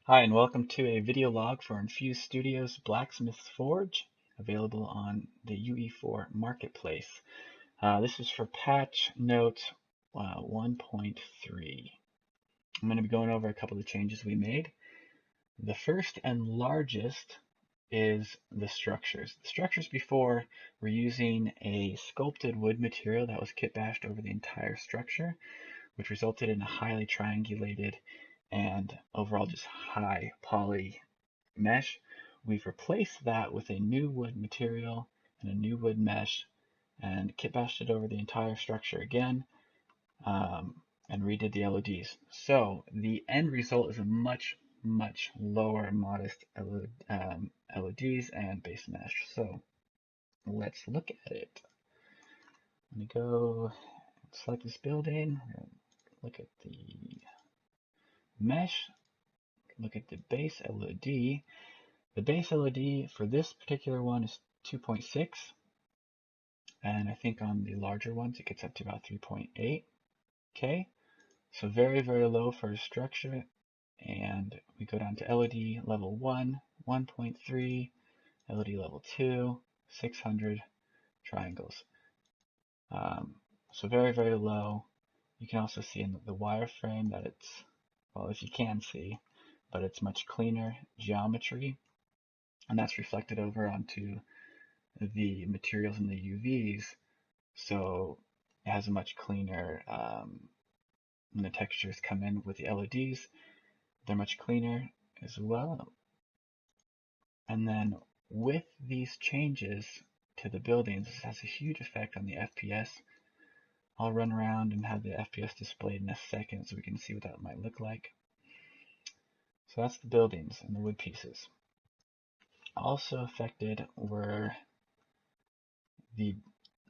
Hi, and welcome to a video log for Infuse Studios Blacksmith Forge, available on the UE4 Marketplace. This is for patch note 1.3. I'm going to be going over a couple of changes we made. The first and largest is the structures. The structures before were using a sculpted wood material that was kit bashed over the entire structure, which resulted in a highly triangulated and overall just high poly mesh. We've replaced that with a new wood material and a new wood mesh and kit bashed it over the entire structure again, and redid the LODs. So the end result is a much lower modest LODs and base mesh. So let's look at it. Let me go select this building, look at the mesh, look at the base LOD. The base LOD for this particular one is 2.6, and I think on the larger ones it gets up to about 3.8K. So very low for a structure. And we go down to LOD level 1, 1.3, LOD level 2, 600 triangles. So very low. You can also see in the wireframe that it's, well, if you can see, but it's much cleaner geometry, and that's reflected over onto the materials in the UVs, so it has a much cleaner, when the textures come in with the LEDs, they're much cleaner as well. And then with these changes to the buildings, this has a huge effect on the FPS. I'll run around and have the FPS displayed in a second so we can see what that might look like. So that's the buildings and the wood pieces. Also affected were the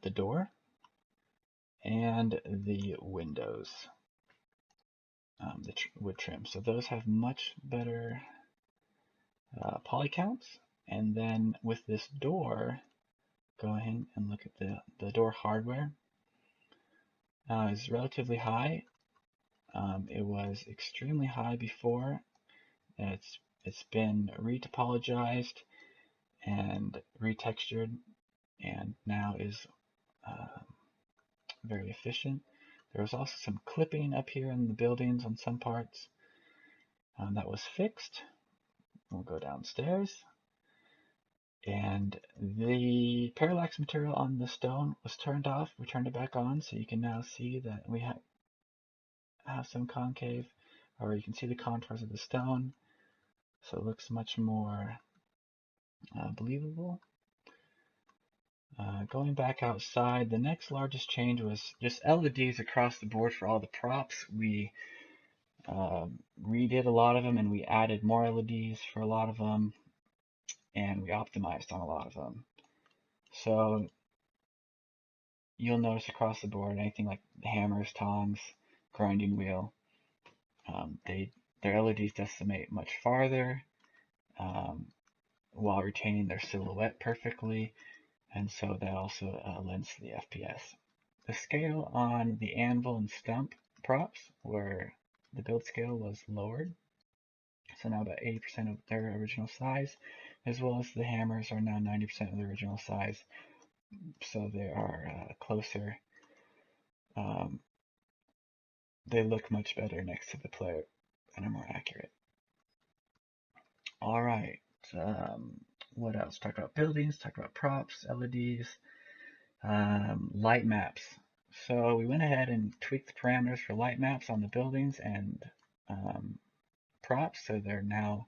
door and the windows, the wood trim. So those have much better poly counts. And then with this door, go ahead and look at the door hardware. Is relatively high. It was extremely high before. It's been retopologized and retextured, and now is very efficient. There was also some clipping up here in the buildings on some parts that was fixed. We'll go downstairs, and the parallax material on the stone was turned off. We turned it back on, so you can now see that we have some concave, or you can see the contours of the stone, so it looks much more believable. Going back outside, the next largest change was just LEDs across the board for all the props. We redid a lot of them, and we added more LEDs for a lot of them, and we optimized on a lot of them. So you'll notice across the board, anything like hammers, tongs, grinding wheel, their LEDs decimate much farther, while retaining their silhouette perfectly, and so that also lends to the FPS. The scale on the anvil and stump props, where the build scale was lowered, so now about 80% of their original size, as well as the hammers are now 90% of the original size, so they are closer. They look much better next to the player and are more accurate. All right, what else? Talk about buildings, talk about props, LEDs, light maps. So we went ahead and tweaked the parameters for light maps on the buildings and props, so they're now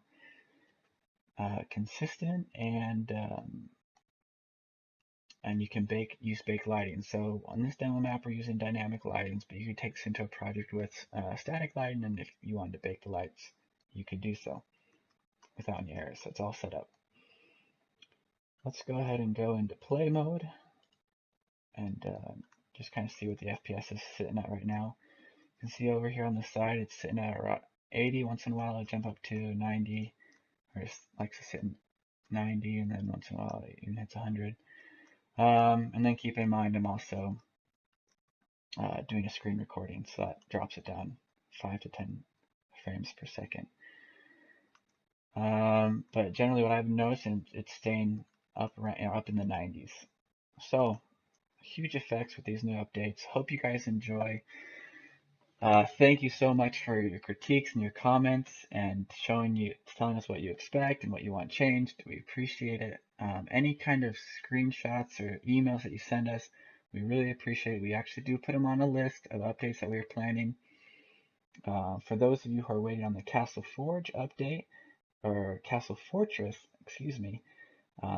consistent, and you can use bake lighting. So on this demo map, we're using dynamic lightings, but you can take this into a project with static lighting, and if you wanted to bake the lights, you could do so without any errors. So it's all set up. Let's go ahead and go into play mode and just kind of see what the FPS is sitting at right now. You can see over here on the side, it's sitting at around 80. Once in a while, it'll jump up to 90, or it likes to sit in 90, and then once in a while, it even hits 100. And then keep in mind, I'm also doing a screen recording, so that drops it down 5 to 10 frames per second. But generally what I've noticed, and it's staying up around, up in the 90s. So huge effects with these new updates. Hope you guys enjoy. Thank you so much for your critiques and your comments and telling us what you expect and what you want changed. We appreciate it. Any kind of screenshots or emails that you send us, we really appreciate it. We actually do put them on a list of updates that we are planning. For those of you who are waiting on the Castle Forge update, or Castle Fortress, excuse me,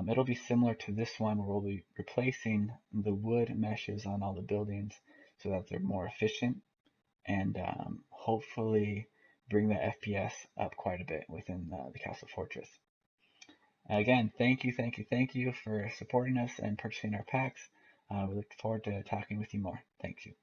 it'll be similar to this one where we'll be replacing the wood meshes on all the buildings so that they're more efficient and hopefully bring the FPS up quite a bit within the Castle Fortress. Again, thank you for supporting us and purchasing our packs. We look forward to talking with you more. Thank you.